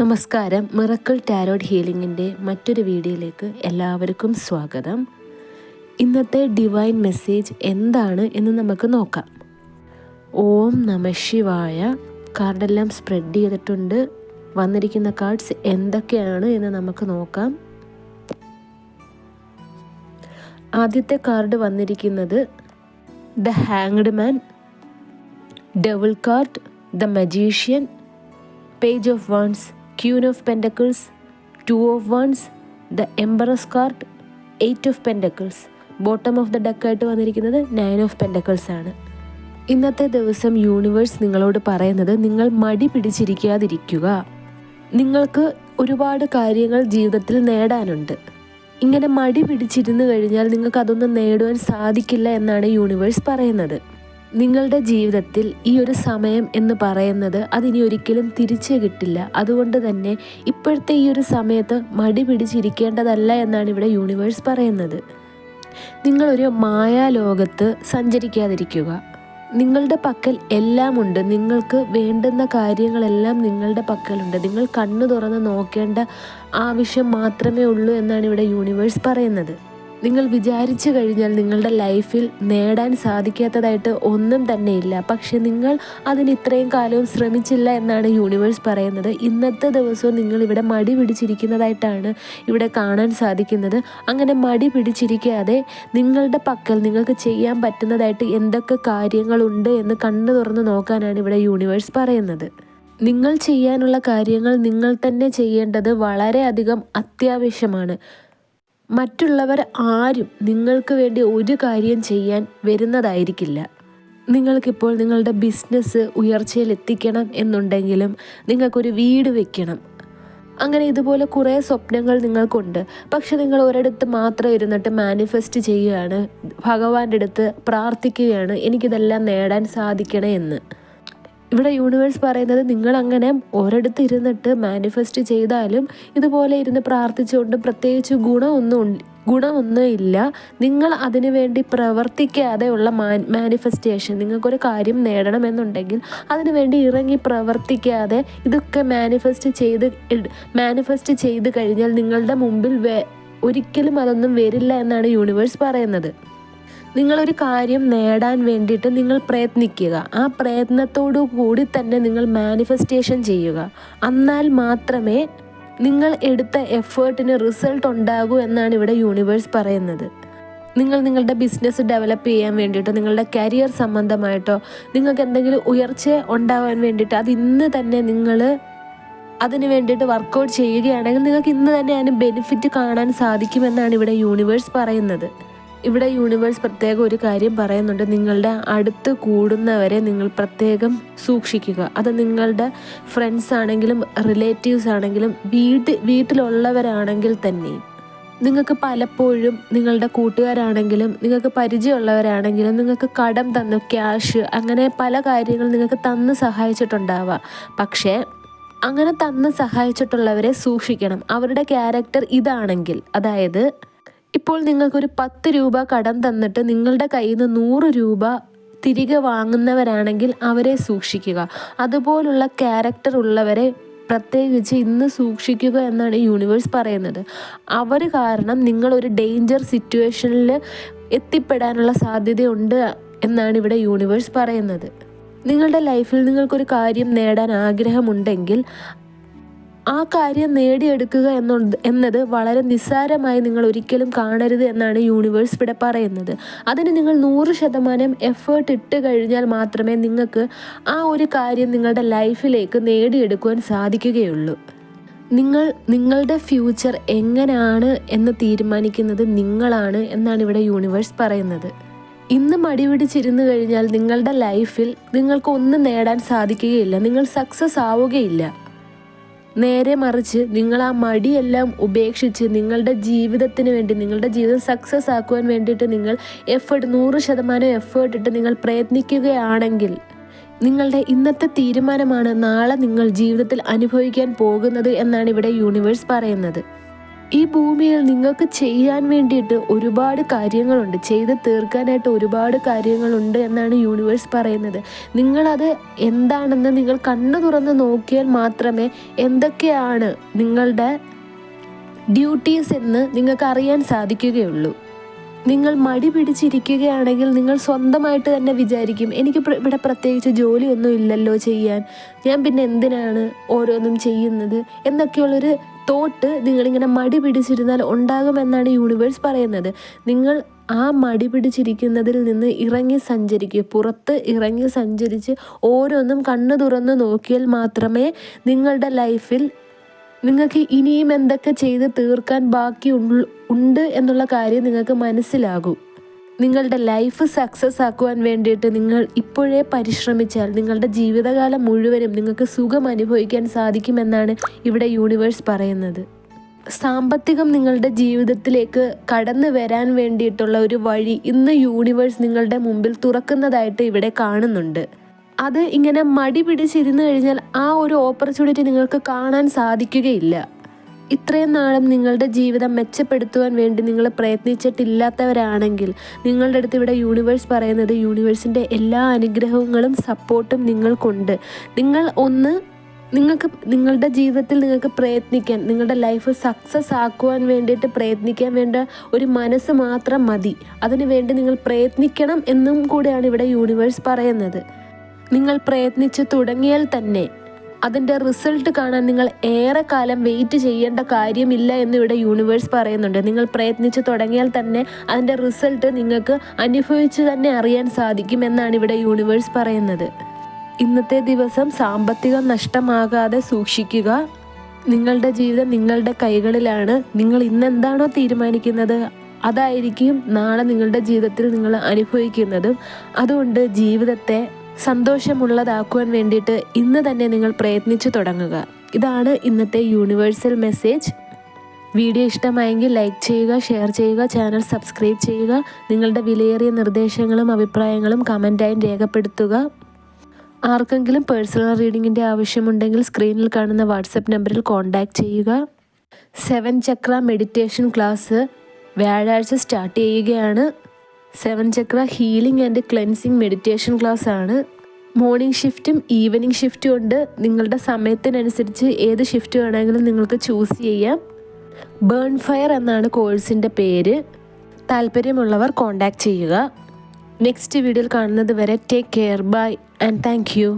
നമസ്കാരം. Miracle tarot ഹീലിംഗിൻ്റെ മറ്റൊരു വീഡിയോയിലേക്ക് എല്ലാവർക്കും സ്വാഗതം. ഇന്നത്തെ ഡിവൈൻ മെസ്സേജ് എന്താണ് എന്ന് നമുക്ക് നോക്കാം. ഓം നമഃ ശിവായ. കാർഡെല്ലാം സ്പ്രെഡ് ചെയ്തിട്ടുണ്ട്. വന്നിരിക്കുന്ന കാർഡ്സ് എന്തൊക്കെയാണ് എന്ന് നമുക്ക് നോക്കാം. ആദ്യത്തെ കാർഡ് വന്നിരിക്കുന്നത് the hanged man, devil card, the magician, page of wands, Queen of Pentacles, Two of Wands, the Empress card, Eight of Pentacles. Bottom of the deck ആയിട്ട് വന്നിരിക്കുന്നത് Nine of Pentacles ആണ്. ഇന്നത്തെ ദിവസം യൂണിവേഴ്സ് നിങ്ങളോട് പറയുന്നത് നിങ്ങൾ മടി പിടിച്ചിരിക്കാതിരിക്കുക. നിങ്ങൾക്ക് ഒരുപാട് കാര്യങ്ങൾ ജീവിതത്തിൽ നേടാനുണ്ട്. ഇങ്ങനെ മടി പിടിച്ചിരുന്നു കഴിഞ്ഞാൽ നിങ്ങൾക്ക് അതൊന്നും നേടുവാൻ സാധിക്കില്ല എന്നാണ് യൂണിവേഴ്സ് പറയുന്നത്. നിങ്ങളുടെ ജീവിതത്തിൽ ഈ ഒരു സമയം എന്ന് പറയുന്നത് അതിനി ഒരിക്കലും തിരിച്ചു കിട്ടില്ല. അതുകൊണ്ട് തന്നെ ഇപ്പോഴത്തെ ഈ ഒരു സമയത്ത് മടി പിടിച്ചിരിക്കേണ്ടതല്ല എന്നാണ് ഇവിടെ യൂണിവേഴ്സ് പറയുന്നത്. നിങ്ങളൊരു മായാലോകത്ത് സഞ്ചരിക്കാതിരിക്കുക. നിങ്ങളുടെ പക്കൽ എല്ലാം ഉണ്ട്. നിങ്ങൾക്ക് വേണ്ടുന്ന കാര്യങ്ങളെല്ലാം നിങ്ങളുടെ പക്കലുണ്ട്. നിങ്ങൾ കണ്ണു തുറന്ന് നോക്കേണ്ട ആവശ്യം മാത്രമേ ഉള്ളൂ എന്നാണ് ഇവിടെ യൂണിവേഴ്സ് പറയുന്നത്. നിങ്ങൾ വിചാരിച്ചു കഴിഞ്ഞാൽ നിങ്ങളുടെ ലൈഫിൽ നേടാൻ സാധിക്കാത്തതായിട്ട് ഒന്നും തന്നെയില്ല. പക്ഷെ നിങ്ങൾ അതിന് ഇത്രയും കാലവും ശ്രമിച്ചില്ല എന്നാണ് യൂണിവേഴ്സ് പറയുന്നത്. ഇന്നത്തെ ദിവസവും നിങ്ങൾ ഇവിടെ മടി പിടിച്ചിരിക്കുന്നതായിട്ടാണ് ഇവിടെ കാണാൻ സാധിക്കുന്നത്. അങ്ങനെ മടി പിടിച്ചിരിക്കാതെ നിങ്ങളുടെ പക്കൽ നിങ്ങൾക്ക് ചെയ്യാൻ പറ്റുന്നതായിട്ട് എന്തൊക്കെ കാര്യങ്ങളുണ്ട് എന്ന് കണ്ണു തുറന്ന് നോക്കാനാണ് ഇവിടെ യൂണിവേഴ്സ് പറയുന്നത്. നിങ്ങൾ ചെയ്യാനുള്ള കാര്യങ്ങൾ നിങ്ങൾ തന്നെ ചെയ്യേണ്ടത് വളരെയധികം അത്യാവശ്യമാണ്. മറ്റുള്ളവർ ആരും നിങ്ങൾക്ക് വേണ്ടി ഒരു കാര്യം ചെയ്യാൻ വരുന്നതായിരിക്കില്ല. നിങ്ങൾക്കിപ്പോൾ നിങ്ങളുടെ ബിസിനസ് ഉയർച്ചയിൽ എത്തിക്കണം എന്നുണ്ടെങ്കിലും നിങ്ങൾക്കൊരു വീട് വെക്കണം, അങ്ങനെ ഇതുപോലെ കുറേ സ്വപ്നങ്ങൾ നിങ്ങൾക്കുണ്ട്. പക്ഷെ നിങ്ങൾ ഒരിടത്ത് മാത്രം ഇരുന്നിട്ട് മാനിഫെസ്റ്റ് ചെയ്യുകയാണ്, ഭഗവാന്റെ അടുത്ത് പ്രാർത്ഥിക്കുകയാണ് എനിക്കിതെല്ലാം നേടാൻ സാധിക്കണേ എന്ന്. ഇവിടെ യൂണിവേഴ്സ് പറയുന്നത് നിങ്ങളങ്ങനെ ഒരിടത്ത് ഇരുന്നിട്ട് മാനിഫെസ്റ്റ് ചെയ്താലും ഇതുപോലെ ഇരുന്ന് പ്രാർത്ഥിച്ചുകൊണ്ട് പ്രത്യേകിച്ച് ഗുണമൊന്നും ഇല്ല. നിങ്ങൾ അതിനു വേണ്ടി പ്രവർത്തിക്കാതെയുള്ള മാനിഫെസ്റ്റേഷൻ, നിങ്ങൾക്കൊരു കാര്യം നേടണമെന്നുണ്ടെങ്കിൽ അതിനു വേണ്ടി ഇറങ്ങി പ്രവർത്തിക്കാതെ ഇതൊക്കെ മാനിഫെസ്റ്റ് ചെയ്ത് കഴിഞ്ഞാൽ നിങ്ങളുടെ മുമ്പിൽ ഒരിക്കലും അതൊന്നും വരില്ല എന്നാണ് യൂണിവേഴ്സ് പറയുന്നത്. നിങ്ങളൊരു കാര്യം നേടാൻ വേണ്ടിയിട്ട് നിങ്ങൾ പ്രയത്നിക്കുക. ആ പ്രയത്നത്തോടു കൂടി തന്നെ നിങ്ങൾ മാനിഫെസ്റ്റേഷൻ ചെയ്യുക. എന്നാൽ മാത്രമേ നിങ്ങൾ എടുത്ത എഫേർട്ടിന് റിസൾട്ട് ഉണ്ടാകൂ എന്നാണ് ഇവിടെ യൂണിവേഴ്സ് പറയുന്നത്. നിങ്ങൾ നിങ്ങളുടെ ബിസിനസ് ഡെവലപ്പ് ചെയ്യാൻ വേണ്ടിയിട്ടോ നിങ്ങളുടെ കരിയർ സംബന്ധമായിട്ടോ നിങ്ങൾക്ക് എന്തെങ്കിലും ഉയർച്ച ഉണ്ടാകാൻ വേണ്ടിയിട്ട് അത് ഇന്ന് തന്നെ നിങ്ങൾ അതിന് വേണ്ടിയിട്ട് വർക്കൗട്ട് ചെയ്യുകയാണെങ്കിൽ നിങ്ങൾക്ക് ഇന്ന് തന്നെ അതിന് ബെനിഫിറ്റ് കാണാൻ സാധിക്കുമെന്നാണ് ഇവിടെ യൂണിവേഴ്സ് പറയുന്നത്. ഇവിടെ യൂണിവേഴ്സ് പ്രത്യേകം ഒരു കാര്യം പറയുന്നുണ്ട്. നിങ്ങളുടെ അടുത്ത് കൂടുന്നവരെ നിങ്ങൾ പ്രത്യേകം സൂക്ഷിക്കുക. അത് നിങ്ങളുടെ ഫ്രണ്ട്സ് ആണെങ്കിലും റിലേറ്റീവ്സ് ആണെങ്കിലും വീട്ടിലുള്ളവരാണെങ്കിൽ തന്നെ. നിങ്ങൾക്ക് പലപ്പോഴും നിങ്ങളുടെ കൂട്ടുകാരാണെങ്കിലും നിങ്ങൾക്ക് പരിചയമുള്ളവരാണെങ്കിലും നിങ്ങൾക്ക് കടം തന്നു, ക്യാഷ്, അങ്ങനെ പല കാര്യങ്ങൾ നിങ്ങൾക്ക് തന്ന് സഹായിച്ചിട്ടുണ്ടാവാം. പക്ഷേ അങ്ങനെ തന്ന് സഹായിച്ചിട്ടുള്ളവരെ സൂക്ഷിക്കണം. അവരുടെ ക്യാരക്ടർ ഇതാണെങ്കിൽ, അതായത് ഇപ്പോൾ നിങ്ങൾക്കൊരു 10 രൂപ കടം തന്നിട്ട് നിങ്ങളുടെ കയ്യിൽ നിന്ന് 100 രൂപ തിരികെ വാങ്ങുന്നവരാണെങ്കിൽ അവരെ സൂക്ഷിക്കുക. അതുപോലുള്ള ക്യാരക്ടർ ഉള്ളവരെ പ്രത്യേകിച്ച് ഇന്ന് സൂക്ഷിക്കുക എന്നാണ് യൂണിവേഴ്സ് പറയുന്നത്. അവർ കാരണം നിങ്ങളൊരു ഡേഞ്ചർ സിറ്റുവേഷനിൽ എത്തിപ്പെടാനുള്ള സാധ്യതയുണ്ട് എന്നാണ് ഇവിടെ യൂണിവേഴ്സ് പറയുന്നത്. നിങ്ങളുടെ ലൈഫിൽ നിങ്ങൾക്കൊരു കാര്യം നേടാൻ ആഗ്രഹമുണ്ടെങ്കിൽ ആ കാര്യം നേടിയെടുക്കുക എന്നത് വളരെ നിസ്സാരമായി നിങ്ങൾ ഒരിക്കലും കാണരുത് എന്നാണ് യൂണിവേഴ്സ് ഇവിടെ പറയുന്നത്. അതിന് നിങ്ങൾ 100% എഫേർട്ട് ഇട്ട് കഴിഞ്ഞാൽ മാത്രമേ നിങ്ങൾക്ക് ആ ഒരു കാര്യം നിങ്ങളുടെ ലൈഫിലേക്ക് നേടിയെടുക്കുവാൻ സാധിക്കുകയുള്ളൂ. നിങ്ങളുടെ ഫ്യൂച്ചർ എങ്ങനെയാണ് എന്ന് തീരുമാനിക്കുന്നത് നിങ്ങളാണ് എന്നാണ് ഇവിടെ യൂണിവേഴ്സ് പറയുന്നത്. ഇന്ന് മടി പിടിച്ചിരുന്നു കഴിഞ്ഞാൽ നിങ്ങളുടെ ലൈഫിൽ നിങ്ങൾക്ക് ഒന്നും നേടാൻ സാധിക്കുകയില്ല. നിങ്ങൾ സക്സസ് ആവുകയില്ല. നേരെ മറിച്ച് നിങ്ങൾ ആ മടിയെല്ലാം ഉപേക്ഷിച്ച് നിങ്ങളുടെ ജീവിതത്തിന് വേണ്ടി, നിങ്ങളുടെ ജീവിതം സക്സസ് ആക്കുവാൻ വേണ്ടിയിട്ട് നിങ്ങൾ 100% എഫേർട്ട് ഇട്ട് നിങ്ങൾ പ്രയത്നിക്കുകയാണെങ്കിൽ നിങ്ങളുടെ ഇന്നത്തെ തീരുമാനമാണ് നാളെ നിങ്ങൾ ജീവിതത്തിൽ അനുഭവിക്കാൻ പോകുന്നത് എന്നാണ് ഇവിടെ യൂണിവേഴ്സ് പറയുന്നത്. ഈ ഭൂമിയിൽ നിങ്ങൾക്ക് ചെയ്യാൻ വേണ്ടിയിട്ട് ഒരുപാട് കാര്യങ്ങളുണ്ട്, ചെയ്ത് തീർക്കാനായിട്ട് ഒരുപാട് കാര്യങ്ങളുണ്ട് എന്നാണ് യൂണിവേഴ്സ് പറയുന്നത്. നിങ്ങളത് എന്താണെന്ന് നിങ്ങൾ കണ്ണു തുറന്ന് നോക്കിയാൽ മാത്രമേ എന്തൊക്കെയാണ് നിങ്ങളുടെ ഡ്യൂട്ടീസ് എന്ന് നിങ്ങൾക്ക് അറിയാൻ സാധിക്കുകയുള്ളൂ. നിങ്ങൾ മടി പിടിച്ചിരിക്കുകയാണെങ്കിൽ നിങ്ങൾ സ്വന്തമായിട്ട് തന്നെ വിചാരിക്കും, എനിക്ക് ഇവിടെ പ്രത്യേകിച്ച് ജോലിയൊന്നും ഇല്ലല്ലോ ചെയ്യാൻ, ഞാൻ പിന്നെ എന്തിനാണ് ഓരോന്നും ചെയ്യുന്നത് എന്നൊക്കെയുള്ളൊരു തോട്ട് നിങ്ങളിങ്ങനെ മടി പിടിച്ചിരുന്നാൽ ഉണ്ടാകുമെന്നാണ് യൂണിവേഴ്സ് പറയുന്നത്. നിങ്ങൾ ആ മടി പിടിച്ചിരിക്കുന്നതിൽ നിന്ന് ഇറങ്ങി സഞ്ചരിക്കുക, പുറത്ത് ഇറങ്ങി സഞ്ചരിച്ച് ഓരോന്നും കണ്ണു തുറന്ന് നോക്കിയാൽ മാത്രമേ നിങ്ങളുടെ ലൈഫിൽ നിങ്ങൾക്ക് ഇനിയും എന്തൊക്കെ ചെയ്ത് തീർക്കാൻ ബാക്കി ഉണ്ട് എന്നുള്ള കാര്യം നിങ്ങൾക്ക് മനസ്സിലാകൂ. നിങ്ങളുടെ ലൈഫ് സക്സസ് ആക്കുവാൻ വേണ്ടിയിട്ട് നിങ്ങൾ ഇപ്പോഴേ പരിശ്രമിച്ചാൽ നിങ്ങളുടെ ജീവിതകാലം മുഴുവനും നിങ്ങൾക്ക് സുഖം അനുഭവിക്കാൻ സാധിക്കുമെന്നാണ് ഇവിടെ യൂണിവേഴ്സ് പറയുന്നത്. സാമ്പത്തികം നിങ്ങളുടെ ജീവിതത്തിലേക്ക് കടന്നു വരാൻ വേണ്ടിയിട്ടുള്ള ഒരു വഴി ഇന്ന് യൂണിവേഴ്സ് നിങ്ങളുടെ മുമ്പിൽ തുറക്കുന്നതായിട്ട് ഇവിടെ കാണുന്നുണ്ട്. അത് ഇങ്ങനെ മടി പിടിച്ചിരുന്നു കഴിഞ്ഞാൽ ആ ഒരു ഓപ്പർച്യൂണിറ്റി നിങ്ങൾക്ക് കാണാൻ സാധിക്കുകയില്ല. ഇത്രയും നാളും നിങ്ങളുടെ ജീവിതം മെച്ചപ്പെടുത്തുവാൻ വേണ്ടി നിങ്ങൾ പ്രയത്നിച്ചിട്ടില്ലാത്തവരാണെങ്കിൽ നിങ്ങളുടെ അടുത്ത് ഇവിടെ യൂണിവേഴ്സ് പറയുന്നത് യൂണിവേഴ്സിൻ്റെ എല്ലാ അനുഗ്രഹങ്ങളും സപ്പോർട്ടും നിങ്ങൾക്കുണ്ട്. നിങ്ങൾക്ക് നിങ്ങളുടെ ജീവിതത്തിൽ നിങ്ങൾക്ക് പ്രയത്നിക്കാൻ, നിങ്ങളുടെ ലൈഫ് സക്സസ് ആക്കുവാൻ വേണ്ടിയിട്ട് പ്രയത്നിക്കാൻ വേണ്ട ഒരു മനസ്സ് മാത്രം മതി. അതിനു വേണ്ടി നിങ്ങൾ പ്രയത്നിക്കണം എന്നും കൂടെയാണ് ഇവിടെ യൂണിവേഴ്സ് പറയുന്നത്. നിങ്ങൾ പ്രയത്നിച്ച് തുടങ്ങിയാൽ തന്നെ അതിൻ്റെ റിസൾട്ട് കാണാൻ നിങ്ങൾ ഏറെക്കാലം വെയിറ്റ് ചെയ്യേണ്ട കാര്യമില്ല എന്നിവിടെ യൂണിവേഴ്സ് പറയുന്നുണ്ട്. നിങ്ങൾ പ്രയത്നിച്ച് തുടങ്ങിയാൽ തന്നെ അതിൻ്റെ റിസൾട്ട് നിങ്ങൾക്ക് അനുഭവിച്ച് തന്നെ അറിയാൻ സാധിക്കുമെന്നാണ് ഇവിടെ യൂണിവേഴ്സ് പറയുന്നത്. ഇന്നത്തെ ദിവസം സാമ്പത്തികം നഷ്ടമാകാതെ സൂക്ഷിക്കുക. നിങ്ങളുടെ ജീവിതം നിങ്ങളുടെ കൈകളിലാണ്. നിങ്ങൾ ഇന്നെന്താണോ തീരുമാനിക്കുന്നത് അതായിരിക്കും നാളെ നിങ്ങളുടെ ജീവിതത്തിൽ നിങ്ങൾ അനുഭവിക്കുന്നതും. അതുകൊണ്ട് ജീവിതത്തെ സന്തോഷമുള്ളതാക്കുവാൻ വേണ്ടിയിട്ട് ഇന്ന് തന്നെ നിങ്ങൾ പ്രയത്നിച്ചു തുടങ്ങുക. ഇതാണ് ഇന്നത്തെ യൂണിവേഴ്സൽ മെസ്സേജ്. വീഡിയോ ഇഷ്ടമായെങ്കിൽ ലൈക്ക് ചെയ്യുക, ഷെയർ ചെയ്യുക, ചാനൽ സബ്സ്ക്രൈബ് ചെയ്യുക. നിങ്ങളുടെ വിലയേറിയ നിർദ്ദേശങ്ങളും അഭിപ്രായങ്ങളും കമൻറ്റായി രേഖപ്പെടുത്തുക. ആർക്കെങ്കിലും പേഴ്സണൽ റീഡിങ്ങിൻ്റെ ആവശ്യമുണ്ടെങ്കിൽ സ്ക്രീനിൽ കാണുന്ന വാട്സപ്പ് നമ്പറിൽ കോൺടാക്റ്റ് ചെയ്യുക. 7 ചക്ര മെഡിറ്റേഷൻ ക്ലാസ് വ്യാഴാഴ്ച സ്റ്റാർട്ട് ചെയ്യുകയാണ്. 7 chakra healing and cleansing meditation class ആണ്. മോർണിംഗ് ഷിഫ്റ്റും ഈവനിങ് ഷിഫ്റ്റും ഉണ്ട്. നിങ്ങളുടെ സമയത്തിനനുസരിച്ച് ഏത് ഷിഫ്റ്റ് വേണമെങ്കിലും നിങ്ങൾക്ക് ചൂസ് ചെയ്യാം. ബേൺ ഫയർ എന്നാണ് കോഴ്സിൻ്റെ പേര്. താല്പര്യമുള്ളവർ കോൺടാക്റ്റ് ചെയ്യുക. നെക്സ്റ്റ് വീഡിയോയിൽ കാണുന്നത് വരെ take care, bye and thank U.